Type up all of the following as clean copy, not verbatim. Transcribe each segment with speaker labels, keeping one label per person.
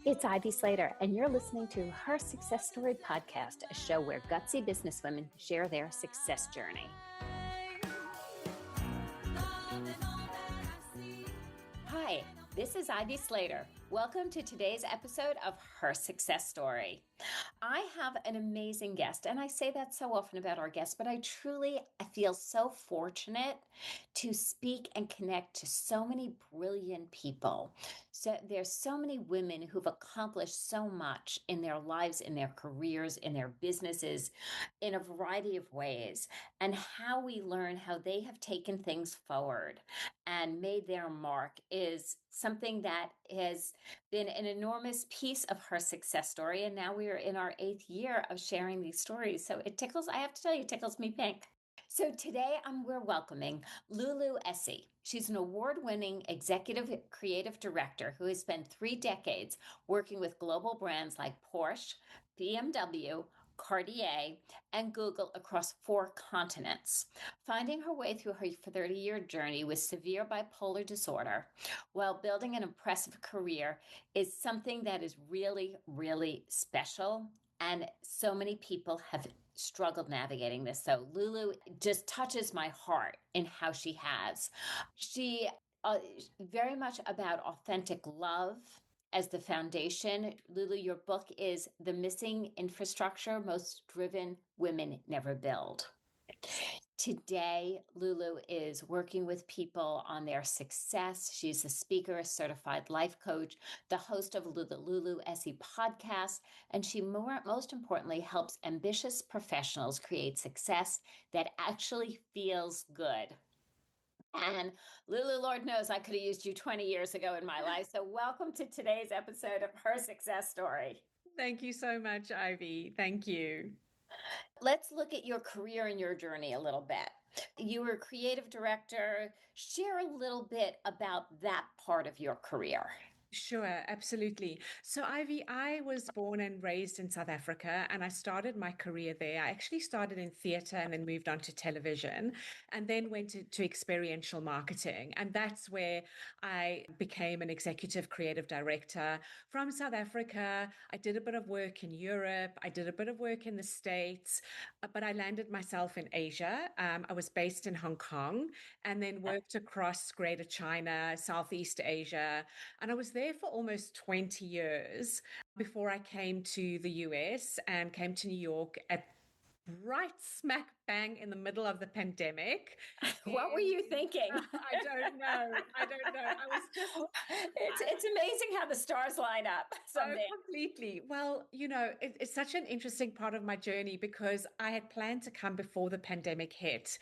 Speaker 1: It's Ivy Slater, and you're listening to Her Success Story podcast, a show where gutsy businesswomen share their success journey. Hi, this is Ivy Slater. Welcome to today's episode of Her Success Story. I have an amazing guest, and I say that so often about our guests, but I feel so fortunate to speak and connect to so many brilliant people. So there's so many women who've accomplished so much in their lives, in their careers, in their businesses, in a variety of ways, and how we learn how they have taken things forward and made their mark is something that has been an enormous piece of her success story. And now we are in our 8th year of sharing these stories. So I have to tell you, it tickles me pink. So today we're welcoming Lulu Essey. She's an award-winning executive creative director who has spent 3 decades working with global brands like Porsche, BMW, Cartier, and Google across 4 continents. Finding her way through her 30-year journey with severe bipolar disorder while building an impressive career is something that is really, really special. And so many people have struggled navigating this. So Lulu just touches my heart in how she has. She very much about authentic love as the foundation. Lulu, your book is The Missing Infrastructure Most Driven Women Never Build. Today, Lulu is working with people on their success. She's a speaker, a certified life coach, the host of the Lulu Essey podcast, and she most importantly helps ambitious professionals create success that actually feels good. And Lulu, Lord knows I could have used you 20 years ago in my life. So welcome to today's episode of Her Success Story.
Speaker 2: Thank you so much, Ivy. Thank you.
Speaker 1: Let's look at your career and your journey a little bit. You were a creative director. Share a little bit about that part of your career.
Speaker 2: Sure, absolutely. So, Ivy, I was born and raised in South Africa, and I started my career there. I actually started in theatre and then moved on to television, and then went to experiential marketing. And that's where I became an executive creative director from South Africa. I did a bit of work in Europe. I did a bit of work in the States, but I landed myself in Asia. I was based in Hong Kong and then worked across Greater China, Southeast Asia, and I was there for almost 20 years before I came to the US and came to New York at right smack bang in the middle of the pandemic.
Speaker 1: What were you thinking?
Speaker 2: I don't know. I was just...
Speaker 1: It's amazing how the stars line up someday.
Speaker 2: Oh, completely. Well, it's such an interesting part of my journey because I had planned to come before the pandemic hit.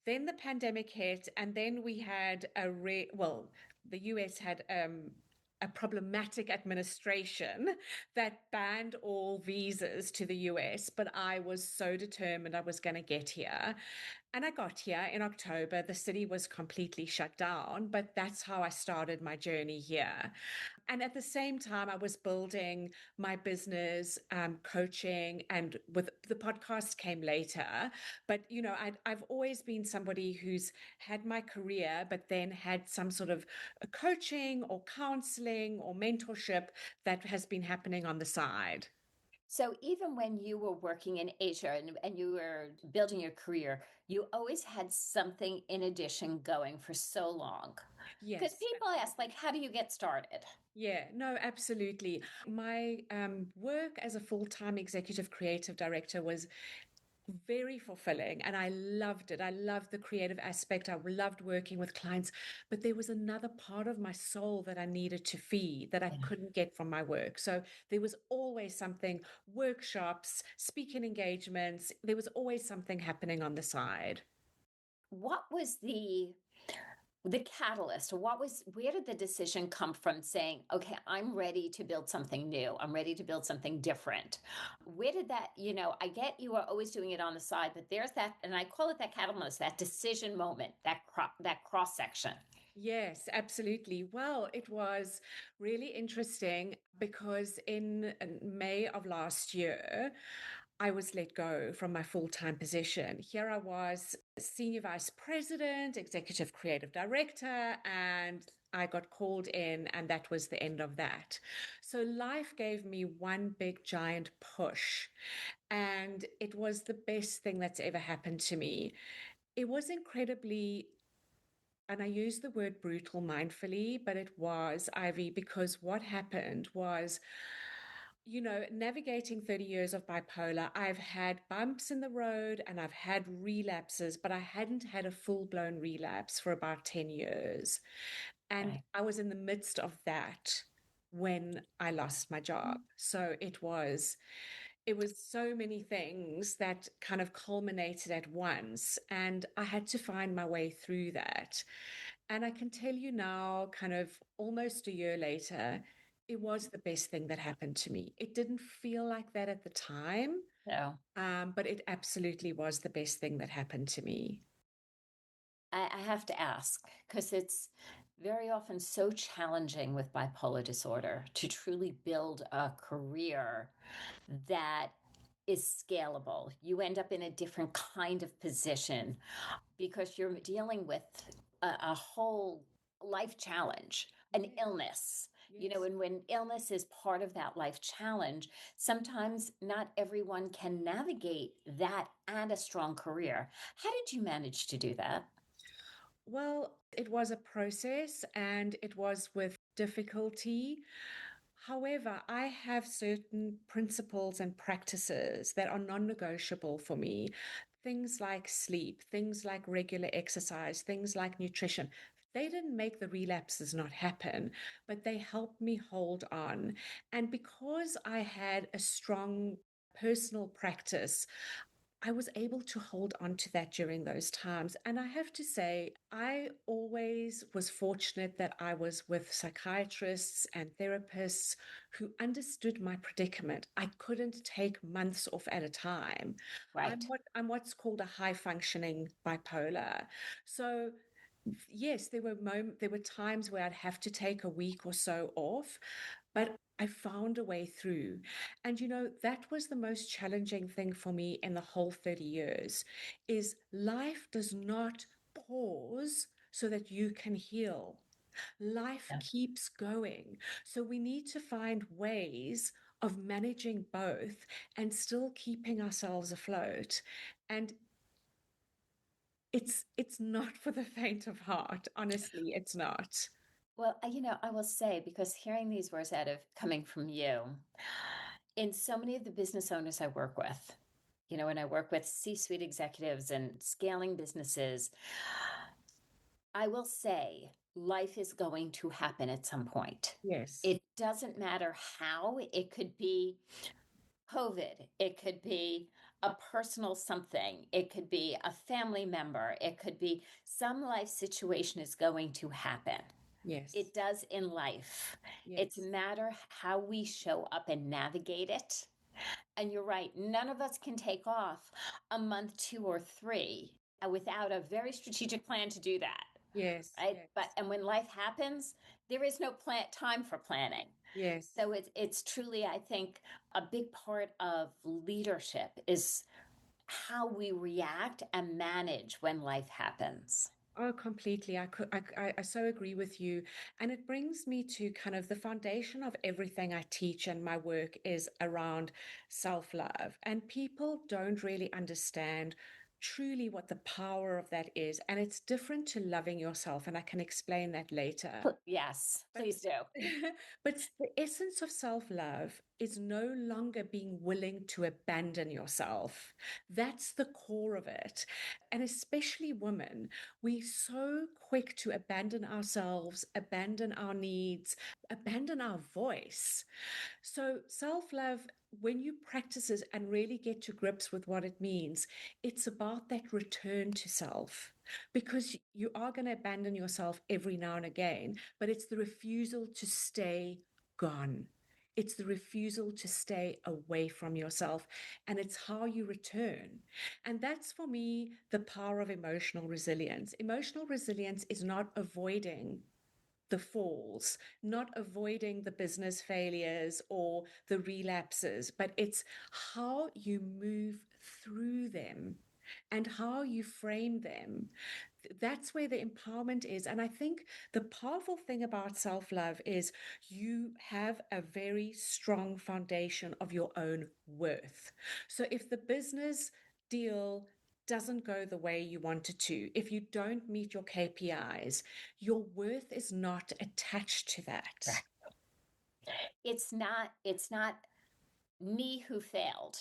Speaker 2: Then the pandemic hit, and then we had the US had a problematic administration that banned all visas to the US, but I was so determined I was going to get here. And I got here in October. The city was completely shut down, but that's how I started my journey here. And at the same time, I was building my business, coaching, and with the podcast came later. But, I've always been somebody who's had my career, but then had some sort of coaching or counseling or mentorship that has been happening on the side.
Speaker 1: So even when you were working in Asia and you were building your career, you always had something in addition going for so long.
Speaker 2: Yes.
Speaker 1: Because people ask, how do you get started?
Speaker 2: Yeah, no, absolutely. My work as a full-time executive creative director was very fulfilling and I loved it. I loved the creative aspect. I loved working with clients, but there was another part of my soul that I needed to feed that I couldn't get from my work. So there was always something, workshops, speaking engagements, there was always something happening on the side.
Speaker 1: What was the catalyst? Where did the decision come from saying, okay, I'm ready to build something new. I'm ready to build something different. Where did that, I get you are always doing it on the side, but there's that, and I call it that catalyst, that decision moment, that cross section.
Speaker 2: Yes, absolutely. Well, it was really interesting because in May of last year, I was let go from my full-time position. Here I was, senior vice president, executive creative director, and I got called in, and that was the end of that. So life gave me one big giant push, and it was the best thing that's ever happened to me. It was incredibly, and I use the word brutal mindfully, but it was, Ivy, because what happened was, navigating 30 years of bipolar, I've had bumps in the road and I've had relapses, but I hadn't had a full blown relapse for about 10 years. And
Speaker 1: Okay.
Speaker 2: I was in the midst of that when I lost my job. So it was so many things that kind of culminated at once, and I had to find my way through that. And I can tell you now, kind of almost a year later, it was the best thing that happened to me. It didn't feel like that at the time,
Speaker 1: So
Speaker 2: but it absolutely was the best thing that happened to me.
Speaker 1: I have to ask because it's very often so challenging with bipolar disorder to truly build a career that is scalable. You end up in a different kind of position because you're dealing with a whole life challenge, an
Speaker 2: Yes,
Speaker 1: illness.
Speaker 2: yes.
Speaker 1: And when illness is part of that life challenge, sometimes not everyone can navigate that and a strong career. How did you manage to do that?
Speaker 2: Well, it was a process and it was with difficulty. However, I have certain principles and practices that are non negotiable for me. Things like sleep, things like regular exercise, things like nutrition. They didn't make the relapses not happen, but they helped me hold on. And because I had a strong personal practice, I was able to hold on to that during those times. And I have to say, I always was fortunate that I was with psychiatrists and therapists who understood my predicament. I couldn't take months off at a time. I'm
Speaker 1: Right.
Speaker 2: what I'm what's called a high functioning bipolar. So yes, there were times where I'd have to take a week or so off, but I found a way through. And that was the most challenging thing for me in the whole 30 years is life does not pause so that you can heal. Life
Speaker 1: Yeah.
Speaker 2: keeps going. So we need to find ways of managing both and still keeping ourselves afloat. And it's not for the faint of heart. Honestly, it's not.
Speaker 1: Well, I will say, because hearing these words out of coming from you, in so many of the business owners I work with, and I work with C suite executives and scaling businesses, I will say life is going to happen at some point.
Speaker 2: Yes.
Speaker 1: It doesn't matter how, it could be COVID, it could be a personal something, it could be a family member, it could be some life situation is going to happen.
Speaker 2: Yes.
Speaker 1: It does in life. It's a
Speaker 2: Yes.
Speaker 1: matter how we show up and navigate it. And you're right, none of us can take off a month, 2 or 3 without a very strategic plan to do that.
Speaker 2: Yes.
Speaker 1: Right. But
Speaker 2: Yes.
Speaker 1: and when life happens, there is no time for planning.
Speaker 2: Yes.
Speaker 1: So it's truly, I think, a big part of leadership is how we react and manage when life happens.
Speaker 2: Oh, completely. I so agree with you. And it brings me to kind of the foundation of everything I teach and my work is around self-love. And people don't really understand truly what the power of that is. And it's different to loving yourself. And I can explain that later.
Speaker 1: Yes,
Speaker 2: But
Speaker 1: please do.
Speaker 2: but the essence of self-love is no longer being willing to abandon yourself. That's the core of it. And especially women, we're so quick to abandon ourselves, abandon our needs, abandon our voice. So, self love, when you practice it and really get to grips with what it means, it's about that return to self because you are going to abandon yourself every now and again, but it's the refusal to stay gone. It's the refusal to stay away from yourself, and it's how you return. And that's for me the power of emotional resilience. Emotional resilience is not avoiding the falls, not avoiding the business failures or the relapses, but it's how you move through them. and how you frame them. That's where the empowerment is. And I think the powerful thing about self love is you have a very strong foundation of your own worth. So if the business deal doesn't go the way you want it to, if you don't meet your KPIs, your worth is not attached to that.
Speaker 1: Right. It's not me who failed.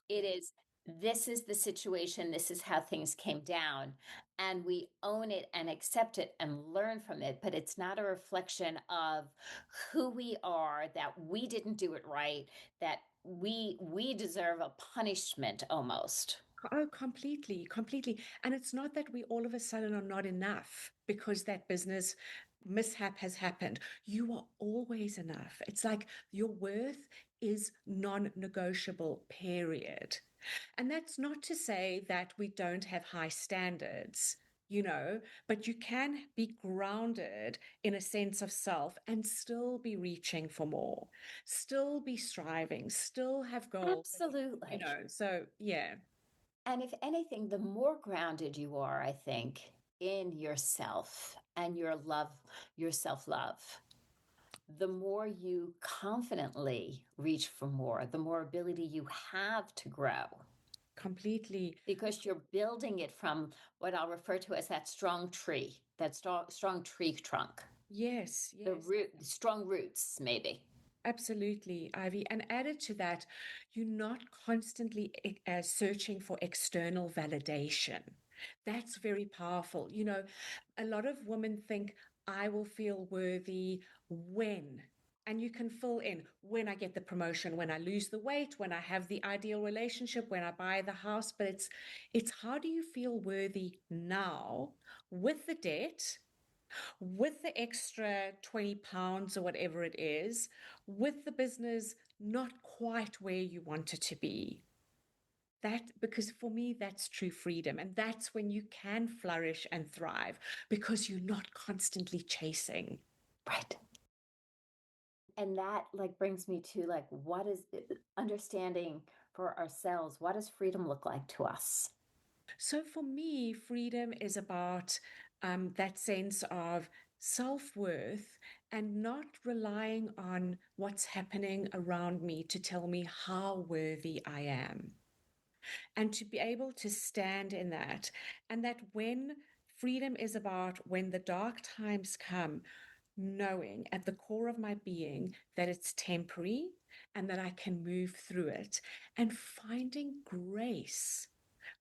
Speaker 1: It
Speaker 2: Yes.
Speaker 1: is, this is the situation, this is how things came down, and we own it and accept it and learn from it. But it's not a reflection of who we are, that we didn't do it right, that we deserve a punishment almost.
Speaker 2: Oh, completely, completely. And it's not that we all of a sudden are not enough because that business mishap has happened. You are always enough. It's like your worth is non-negotiable, period. And that's not to say that we don't have high standards, but you can be grounded in a sense of self and still be reaching for more, still be striving, still have goals.
Speaker 1: Absolutely.
Speaker 2: So yeah.
Speaker 1: And if anything, the more grounded you are, I think, in yourself and your self love, the more you confidently reach for more, the more ability you have to grow,
Speaker 2: Completely.
Speaker 1: because you're building it from what I'll refer to as that strong tree, that strong tree trunk,
Speaker 2: Yes,
Speaker 1: the
Speaker 2: yes,
Speaker 1: root, strong roots, maybe.
Speaker 2: absolutely, Ivy. And added to that, you're not constantly searching for external validation. That's very powerful. A lot of women think, I will feel worthy when. And you can fill in when I get the promotion, when I lose the weight, when I have the ideal relationship, when I buy the house. But it's how do you feel worthy now with the debt, with the extra 20 pounds or whatever it is, with the business not quite where you want it to be. Because for me, that's true freedom. And that's when you can flourish and thrive because you're not constantly chasing.
Speaker 1: Right. And that like brings me to like, what is understanding for ourselves? What does freedom look like to us?
Speaker 2: So for me, freedom is about that sense of self worth and not relying on what's happening around me to tell me how worthy I am. And to be able to stand in that. And that when freedom is about when the dark times come, knowing at the core of my being that it's temporary and that I can move through it and finding grace.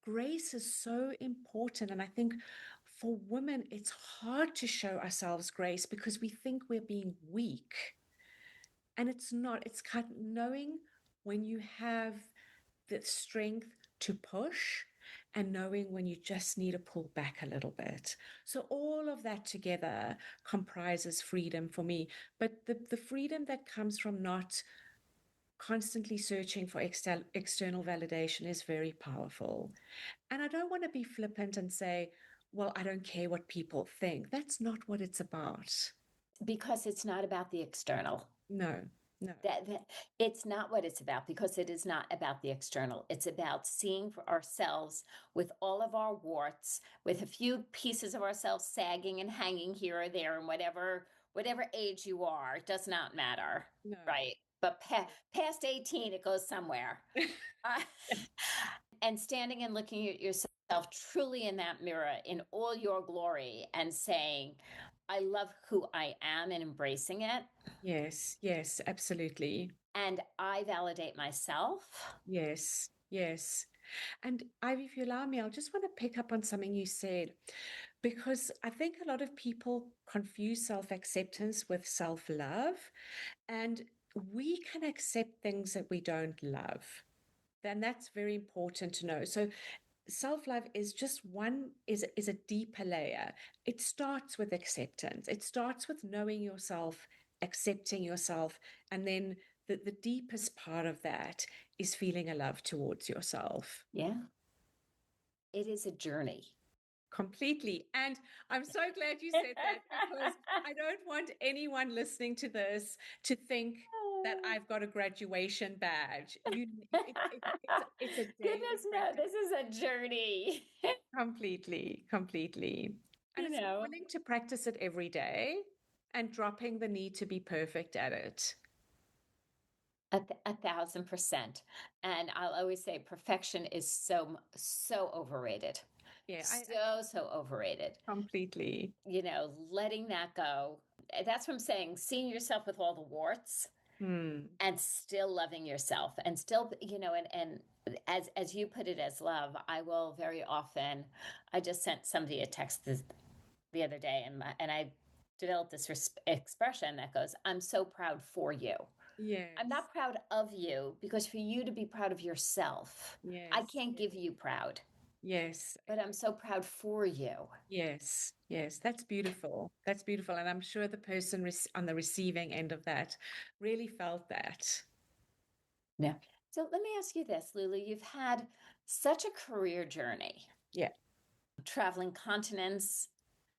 Speaker 2: Grace is so important. And I think for women, it's hard to show ourselves grace because we think we're being weak. And it's not, it's kind of knowing when you have the strength to push and knowing when you just need to pull back a little bit. So all of that together comprises freedom for me. But the freedom that comes from not constantly searching for external validation is very powerful. And I don't want to be flippant and say, well, I don't care what people think. That's not what it's about.
Speaker 1: Because it's not about the external.
Speaker 2: No, no.
Speaker 1: That it's not what it's about, because it is not about the external. It's about seeing for ourselves with all of our warts, with a few pieces of ourselves sagging and hanging here or there, and whatever age you are, it does not matter,
Speaker 2: No.
Speaker 1: right? But past 18, it goes somewhere. Uh, and standing and looking at yourself truly in that mirror in all your glory and saying, I love who I am, and embracing it.
Speaker 2: Yes, yes, absolutely.
Speaker 1: And I validate myself.
Speaker 2: Yes, yes. And Ivy, if you allow me, I'll just want to pick up on something you said, because I think a lot of people confuse self acceptance with self love, and we can accept things that we don't love. Then that's very important to know. So self-love is just is a deeper layer. It starts with acceptance. It starts with knowing yourself, accepting yourself, and then the deepest part of that is feeling a love towards yourself.
Speaker 1: Yeah. It is a journey.
Speaker 2: Completely. And I'm so glad you said that because I don't want anyone listening to this to think that I've got a graduation badge. It's a daily
Speaker 1: Goodness, no,
Speaker 2: practice.
Speaker 1: this is a journey.
Speaker 2: Completely, completely. And
Speaker 1: You
Speaker 2: it's
Speaker 1: know,
Speaker 2: willing to practice it every day and dropping the need to be perfect at it.
Speaker 1: 1,000%. And I'll always say perfection is so overrated.
Speaker 2: Yeah,
Speaker 1: So overrated.
Speaker 2: completely.
Speaker 1: Letting that go. That's what I'm saying. Seeing yourself with all the warts
Speaker 2: Hmm.
Speaker 1: and still loving yourself and still, and as you put it as love, I will very often, I just sent somebody a text the other day and I developed this expression that goes, I'm so proud for you. I'm
Speaker 2: Yes,
Speaker 1: not proud of you because for you to be proud of yourself, I
Speaker 2: yes,
Speaker 1: can't give you proud,
Speaker 2: yes,
Speaker 1: but I'm so proud for you.
Speaker 2: yes, yes. That's beautiful. That's beautiful. And I'm sure the person on the receiving end of that really felt that.
Speaker 1: Yeah. So let me ask you this, Lulu. You've had such a career journey,
Speaker 2: Yeah.
Speaker 1: traveling continents,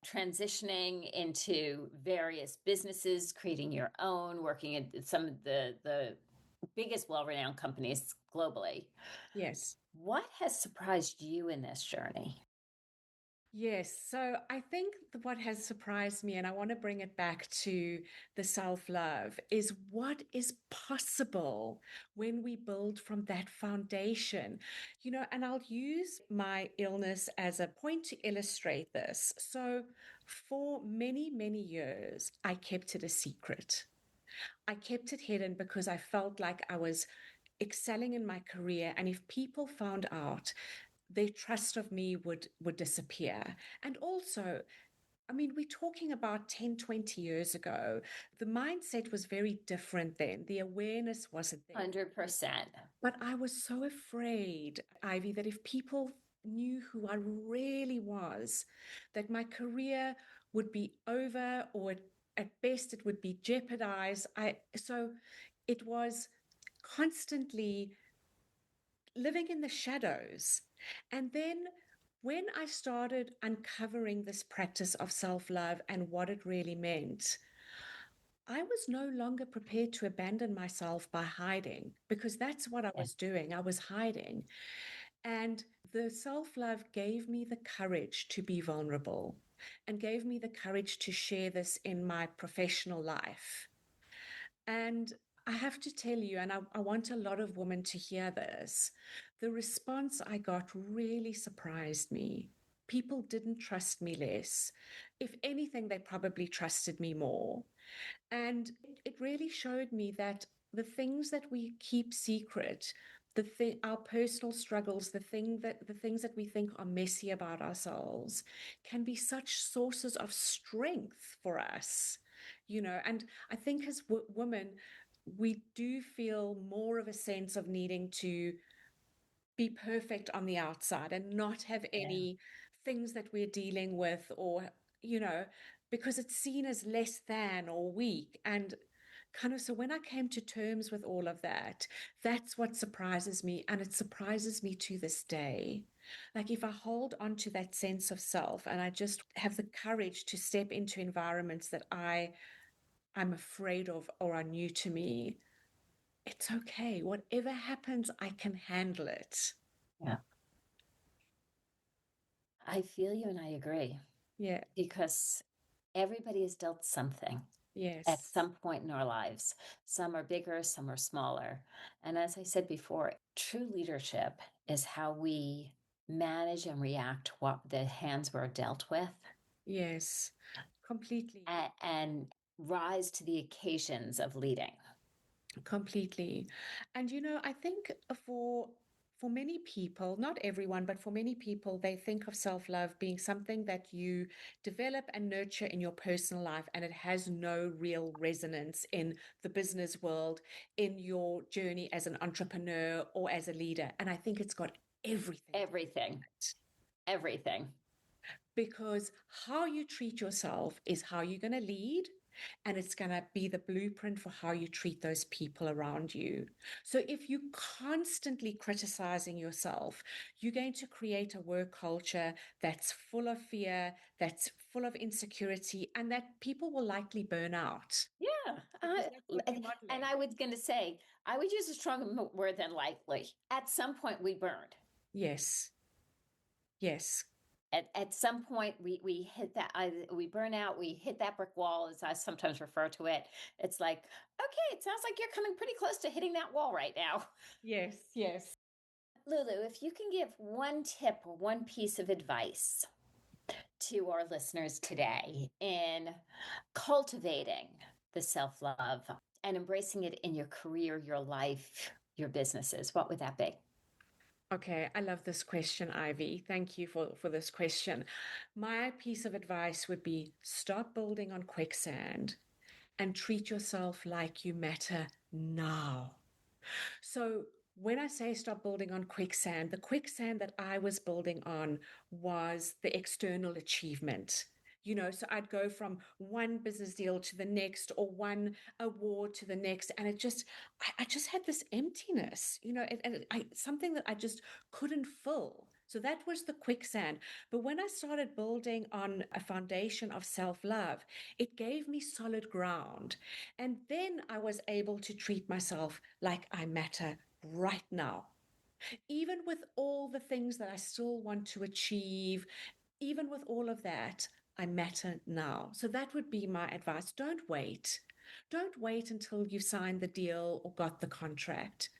Speaker 1: transitioning into various businesses, creating your own, working at some of the biggest well-renowned companies globally.
Speaker 2: Yes.
Speaker 1: What has surprised you in this journey?
Speaker 2: Yes. So I think what has surprised me, and I want to bring it back to the self-love, is what is possible when we build from that foundation. And I'll use my illness as a point to illustrate this. So for many, many years, I kept it a secret. I kept it hidden because I felt like I was excelling in my career. And if people found out, their trust of me would disappear. And also, I mean, we're talking about 10, 20 years ago. The mindset was very different then. The awareness wasn't there.
Speaker 1: 100%.
Speaker 2: But I was so afraid, Ivy, that if people knew who I really was, that my career would be over, or at best it would be jeopardized. So it was constantly living in the shadows. And then when I started uncovering this practice of self love and what it really meant, I was no longer prepared to abandon myself by hiding, because that's what I
Speaker 1: Yeah.
Speaker 2: was doing. I was hiding. And the self love gave me the courage to be vulnerable and gave me the courage to share this in my professional life. And I have to tell you, and I want a lot of women to hear this, the response I got really surprised me. People didn't trust me less. If anything, they probably trusted me more. And it really showed me that the things that we keep secret, our personal struggles, the things that we think are messy about ourselves, can be such sources of strength for us. And I think as women, we do feel more of a sense of needing to be perfect on the outside and not have
Speaker 1: Yeah.
Speaker 2: any things that we're dealing with, or you know because it's seen as less than or weak. And kind of, so when I came to terms with all of that, that's what surprises me, and it surprises me to this day. Like, if I hold on to that sense of self and I just have the courage to step into environments that I'm afraid of or are new to me, it's okay. Whatever happens, I can handle it.
Speaker 1: Yeah. I feel you and I agree
Speaker 2: Yeah.
Speaker 1: because everybody is dealt something at
Speaker 2: Yes.
Speaker 1: some point in our lives. Some are bigger, some are smaller. And as I said before, true leadership is how we manage and react to what the hands we're dealt with
Speaker 2: Yes. Completely.
Speaker 1: and rise to the occasions of leading.
Speaker 2: Completely. And I think for many people, not everyone, but for many people, they think of self-love being something that you develop and nurture in your personal life, and it has no real resonance in the business world, in your journey as an entrepreneur or as a leader. And I think it's got everything to do with
Speaker 1: Everything,
Speaker 2: it.
Speaker 1: everything.
Speaker 2: Because how you treat yourself is how you're going to lead, and it's going to be the blueprint for how you treat those people around you. So if you're constantly criticizing yourself, you're going to create a work culture that's full of fear, that's full of insecurity, and that people will likely burn out
Speaker 1: Yeah.
Speaker 2: because that's what you're
Speaker 1: And
Speaker 2: modeling.
Speaker 1: I was going to say, I would use a stronger word than likely. At some point, we burned.
Speaker 2: Yes. Yes.
Speaker 1: At some point, we hit that, we burn out, we hit that brick wall, as I sometimes refer to it. It's like, okay, it sounds like you're coming pretty close to hitting that wall right now.
Speaker 2: Yes. Yes.
Speaker 1: Lulu, if you can give one tip or one piece of advice to our listeners today in cultivating the self love and embracing it in your career, your life, your businesses, what would that be?
Speaker 2: Okay, I love this question, Ivy. Thank you for this question. My piece of advice would be stop building on quicksand and treat yourself like you matter now. So when I say stop building on quicksand, the quicksand that I was building on was the external achievement. So I'd go from one business deal to the next or one award to the next. And I just had this emptiness, something that I just couldn't fill. So that was the quicksand. But when I started building on a foundation of self love, it gave me solid ground. And then I was able to treat myself like I matter right now. Even with all the things that I still want to achieve, even with all of that, I matter now. So that would be my advice. Don't wait. Don't wait until you've signed the deal or got the contract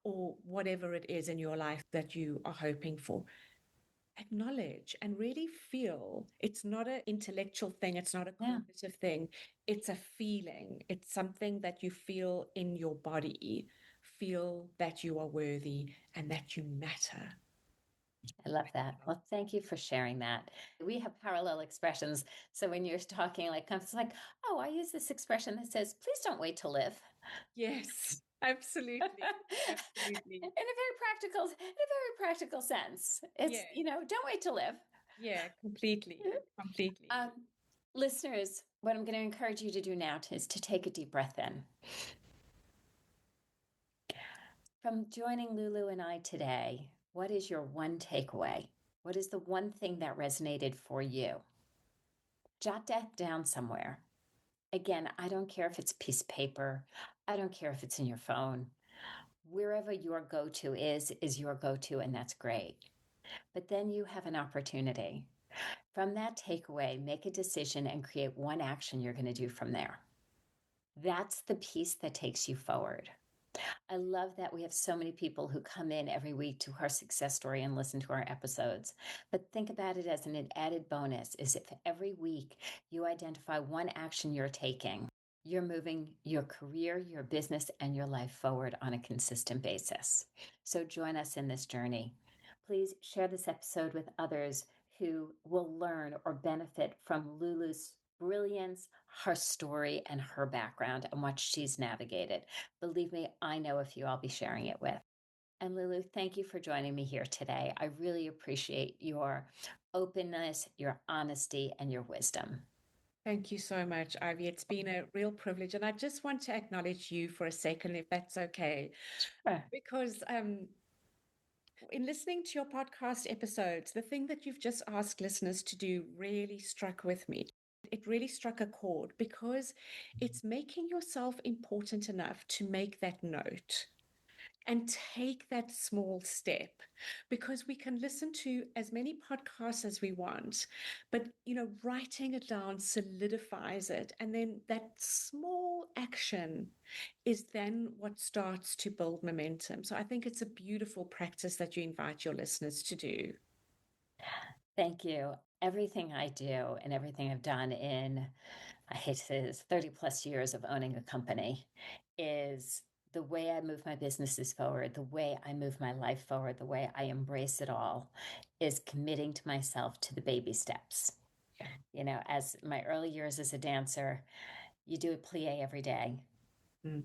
Speaker 2: or whatever it is in your life that you are hoping for. Acknowledge and really feel. It's not an intellectual thing, it's not a
Speaker 1: Yeah,
Speaker 2: cognitive thing, it's a feeling. It's something that you feel in your body. Feel that you are worthy and that you matter.
Speaker 1: I love that. Well, thank you for sharing that. We have parallel expressions. So when you're talking, like, it's like, oh, I use this expression that says, please don't wait to live.
Speaker 2: Yes, absolutely. Absolutely.
Speaker 1: In a very practical sense. It's,
Speaker 2: Yeah.
Speaker 1: don't wait to live.
Speaker 2: Yeah, completely. Completely.
Speaker 1: Um, Listeners, what I'm going to encourage you to do now is to take a deep breath in. From joining Lulu and I today, what is your one takeaway? What is the one thing that resonated for you? Jot that down somewhere. Again, I don't care if it's a piece of paper. I don't care if it's in your phone. Wherever your go-to is your go-to, and that's great. But then you have an opportunity. From that takeaway, make a decision and create one action you're going to do from there. That's the piece that takes you forward. I love that we have so many people who come in every week to our success story and listen to our episodes. But think about it as an added bonus is if every week you identify one action you're taking, you're moving your career, your business, and your life forward on a consistent basis. So join us in this journey. Please share this episode with others who will learn or benefit from Lulu's brilliance, her story, and her background and what she's navigated. Believe me, I know a few I'll be sharing it with. And Lulu, thank you for joining me here today. I really appreciate your openness, your honesty, and your wisdom.
Speaker 2: Thank you so much, Ivy. It's been a real privilege. And I just want to acknowledge you for a second, if that's okay.
Speaker 1: Sure.
Speaker 2: Because in listening to your podcast episodes, the thing that you've just asked listeners to do really struck with me. It really struck a chord because it's making yourself important enough to make that note and take that small step, because we can listen to as many podcasts as we want, but writing it down solidifies it, and then that small action is then what starts to build momentum. So I think it's a beautiful practice that you invite your listeners to do.
Speaker 1: Thank you. Everything I do and everything I've done in, I hate to say this, 30 plus years of owning a company is the way I move my businesses forward, the way I move my life forward, the way I embrace it all is committing to myself to the baby steps. As my early years as a dancer, you do a plie every day.
Speaker 2: Mm.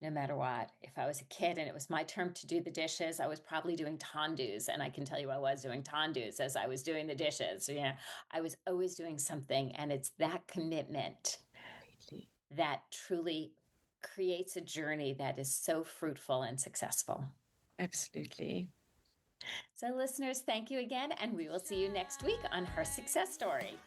Speaker 1: No matter what. If I was a kid and it was my turn to do the dishes, I was probably doing tondus. And I can tell you I was doing tondus as I was doing the dishes. I was always doing something. And it's that commitment that truly creates a journey that is so fruitful and successful.
Speaker 2: Absolutely.
Speaker 1: So, listeners, thank you again, and we will see you next week on Her Success Story.